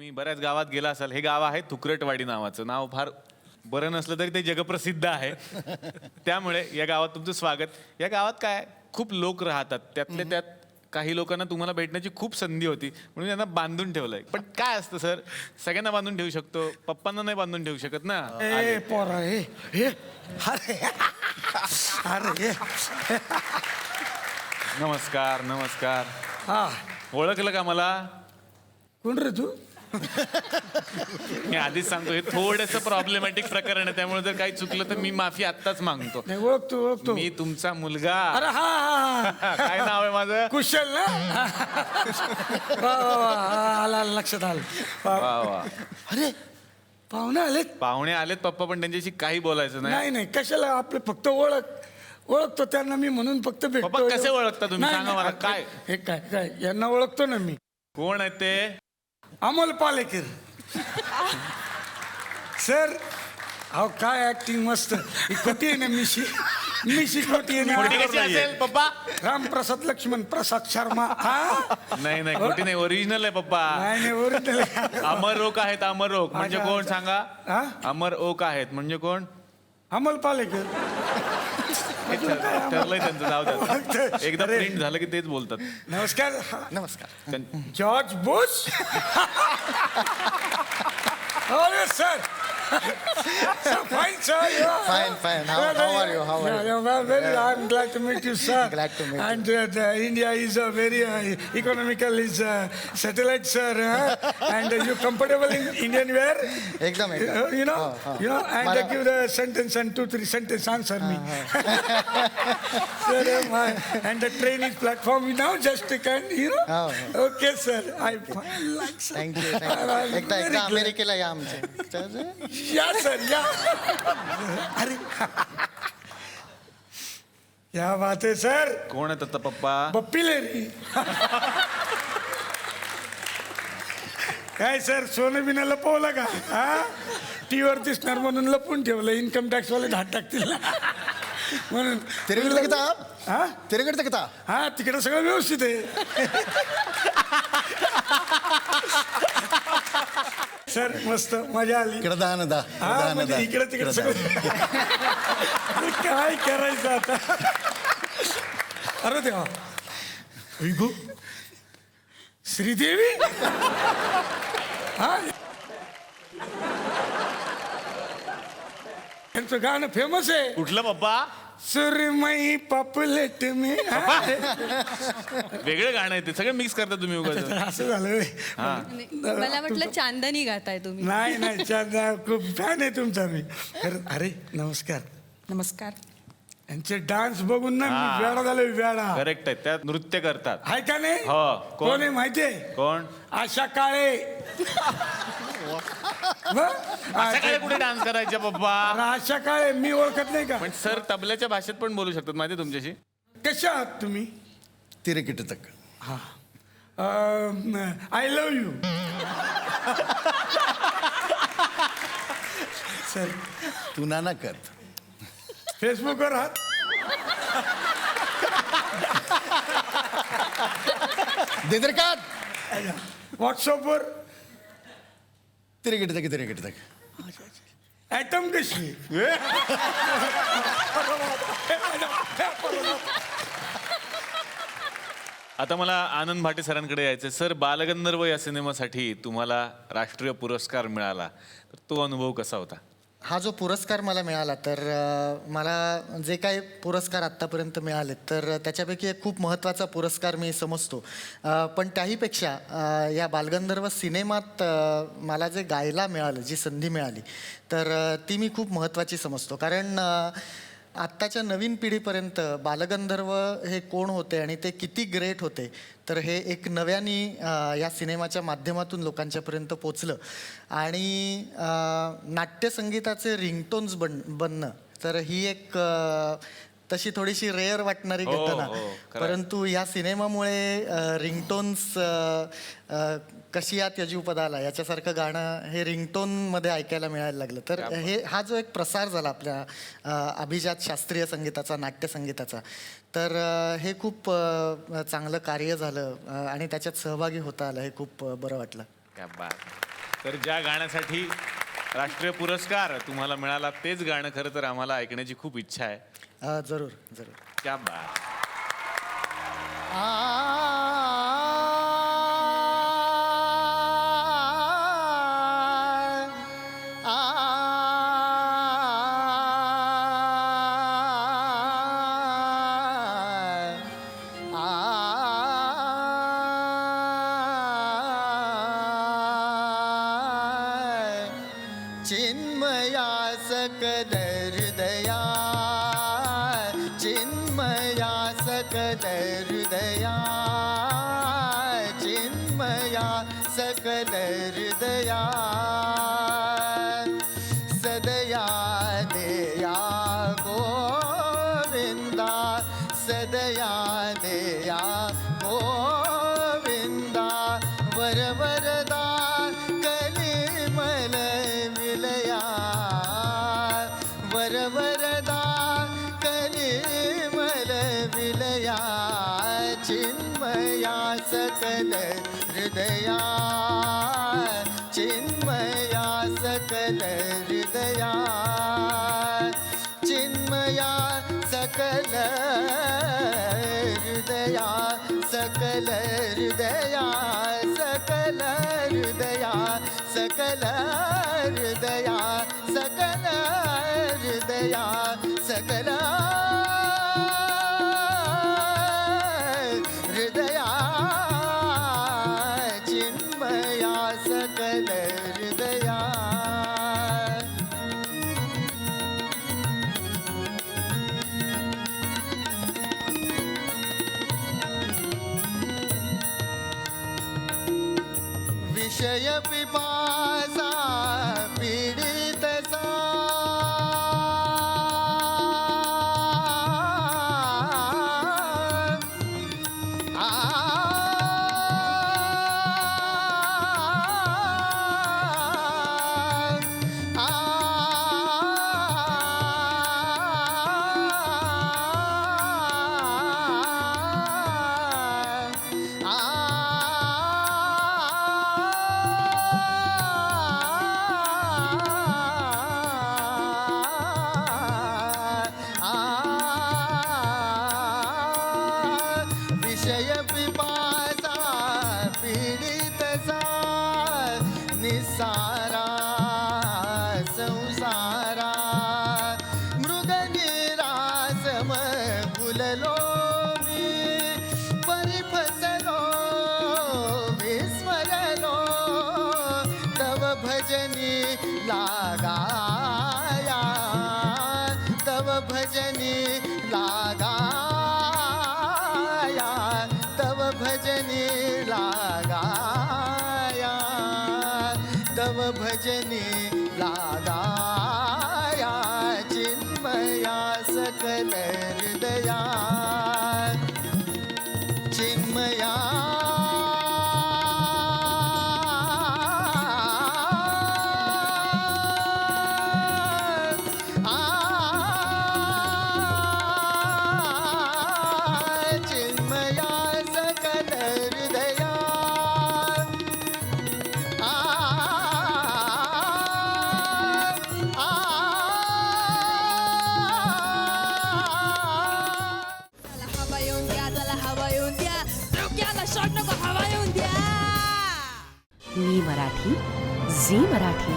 तुम्ही बऱ्याच गावात गेला असाल. हे गाव आहे तुकरटवाडी नावाचं. नाव फार बरं नसलं तरी ते जगप्रसिद्ध आहे. त्यामुळे या गावात तुमचं स्वागत. या गावात काय खूप लोक राहतात, त्यातले त्यात काही लोकांना तुम्हाला भेटण्याची खूप संधी होती म्हणून त्यांना बांधून ठेवलंय. पण काय असतं सर, सगळ्यांना बांधून ठेवू शकतो, पप्पांना नाही बांधून ठेवू शकत ना. ए पोरा हे अरे अरे नमस्कार नमस्कार. हा ओळखलं का मला? कोण रे तू? मी आधीच सांगतो हे थोडंसं प्रॉब्लेमॅटिक प्रकरण आहे, त्यामुळे जर काही चुकलं तर मी माफी आत्ताच मागतो. नाही ओळखतो मी तुमचा मुलगा. अरे हा हा काय नाव आहे माझं? कुशल ना वा, वा, वा, आला लक्षात आलं. वा वा. अरे पाहुणे आलेत. पाहुणे आलेत पप्पा, पण त्यांच्याशी काही बोलायचं नाही. नाही नाही कशाला, आपले फक्त ओळखतो त्यांना मी म्हणून फक्त भेटतो. पप्पा कसे ओळखता तुम्ही? नाही, सांगा मला. नाही, काय हे काय काय यांना ओळखतो ना मी. कोण आहे ते? अमोल पालेकर सर. अहो काय ऍक्टिंग मस्त. ही खोटी आहे ना मिशी खोटी आहे खोटी कशी ना. असेल पप्पा? रामप्रसाद लक्ष्मण प्रसाद शर्मा. हा नाही नाही खोटी नाही, ओरिजिनल आहे पप्पा. नाही नाही ओरिजिनल. अमर ओक आहेत. अमर ओक म्हणजे अच्छा, कोण अच्छा. सांगा? हा? अमर ओक आहेत म्हणजे कोण? अमोल पालेकर. हे ठरलंय त्यांचं, जाऊ द्या. एकदा अरे. प्रिंट झालं की तेच बोलतात. नमस्कार. नमस्कार. George Bush. अरे sir. Fine, sir. Fine. How are you? How are you? I'm glad to meet you, sir. Glad to meet you. And India is a very economical satellite, sir. And you comfortable in Indian wear? एकदम You know, and give the sentence and 2-3 sentence answer me. Sir, and the train is platform now. Just can Okay, sir. I like, sir. Thank you I'm एकदा very glad. अमेरिकेला या आमच्या. या sir या. अरे क्या बात है सर. कोण आहेत आता पप्पा? बप्पी लेरी. काय सर, सोनं बिना लपवलं का? हा टीव्हीवर दिसणार म्हणून लपून ठेवलं. इन्कम टॅक्स वाले धाड टाकतील म्हणून. तिरगडतं किता? हा तिरगडतं किता? हा तिकडे सगळं व्यवस्थित आहे. सर मस्त मजा आली. इकडं दहा हा म्हणजे इकडे तिकडे सगळं. काय करायचं आता? अरे देवा. गो श्रीदेवी. हा त्यांचं गाणं फेमस आहे. कुठलं पप्पा? सुरमई पॉपुलेट मी. वेगळं गाणं आहे ते, सगळं मिक्स करता तुम्ही उगाच. असं झालं व्हय. मला वाटलं चांदणी गाताय तुम्ही. नाही चांदा खूप फॅन आहे तुमचा मी. अरे नमस्कार. नमस्कार. यांचे डान्स बघून ना मी वेळा झालोय वेळा. करेक्ट आहे, त्यात नृत्य करतात. आहे का नाही? हो. कोण आहे माहितीये? कोण? आशा काळे. असं काय कुठे डान्स करायचे पप्पा? आशा काळे मी ओळखत नाही का? पण सर तबल्याच्या भाषेत पण बोलू शकतात माहिती तुमच्याशी. कशा आहात तुम्ही? तिरगडतं. I love you. सर तू ना कर. फेसबुकवर आहात? दिदरकात व्हॉट्सअपवर? तिरगडतं. ऍटम कशी? आता मला आनंद भाटे सरांकडे यायचं. सर, बालगंधर्व या सिनेमासाठी तुम्हाला राष्ट्रीय पुरस्कार मिळाला, तर तो अनुभव कसा होता? हा जो पुरस्कार मला मिळाला, तर मला जे काही पुरस्कार आत्तापर्यंत मिळाले तर त्याच्यापैकी एक खूप महत्त्वाचा पुरस्कार मी समजतो. पण त्याहीपेक्षा या बालगंधर्व सिनेमात मला जे गायला मिळालं, जी संधी मिळाली, तर ती मी खूप महत्त्वाची समजतो. कारण आत्ताच्या नवीन पिढीपर्यंत बालगंधर्व हे कोण होते आणि ते किती ग्रेट होते, तर हे एक नव्याने या सिनेमाच्या माध्यमातून लोकांच्यापर्यंत पोचलं. आणि नाट्यसंगीताचे रिंगटोन्स बनणं, तर ही एक तशी थोडीशी रेअर वाटणारी घटना. परंतु या सिनेमामुळे रिंगटोन्स कशी या त्यजूपदाला याच्यासारखं गाणं हे रिंगटोनमध्ये ऐकायला मिळायला लागलं. तर हा जो एक प्रसार झाला आपल्या अभिजात शास्त्रीय संगीताचा, नाट्यसंगीताचा, तर हे खूप चांगलं कार्य झालं आणि त्याच्यात सहभागी होता आलं. हे खूप बरं वाटलं. क्या बात. तर ज्या गाण्यासाठी राष्ट्रीय पुरस्कार तुम्हाला मिळाला तेच गाणं खरं तर आम्हाला ऐकण्याची खूप इच्छा आहे. जरूर जरूर. क्या बात. चिन्मया सकल हृदया, चिन्मया सकल हृदया, चिन्मया सकल हृदया, सदया देया गोविंदा, सदया देया गोविंदा, वरवरदा कलिमल विलया, वरवरदा कलिमल विलया, चिन्मया सकल हृदया, चिन्मया सकल हृदया, चिन्मया सकल हृदया, सकल हृदया, सकल हृदया, सकल हृदया, सकल हृदया, सकल हृदया, चिन्मया सकल हृदया. विषय पिपासा पीडित सा, विषय पिपासा पीडित सा, निसारा संसारा, मृगनिरासम फुललो मी, परिफसलो विस्मरलो, तव भजनी लागाया, तव भजनी लागाया, तव भजनी लागाया, तव भजनी लागाया, चिन्मया सकल हृदया, चिन्मया चिन्मया सकल हृदया, चला हवा येऊन द्या, चला हवा येऊन द्या, डोक्याला शॉट नको, हवा येऊन द्या. मी मराठी, झी मराठी.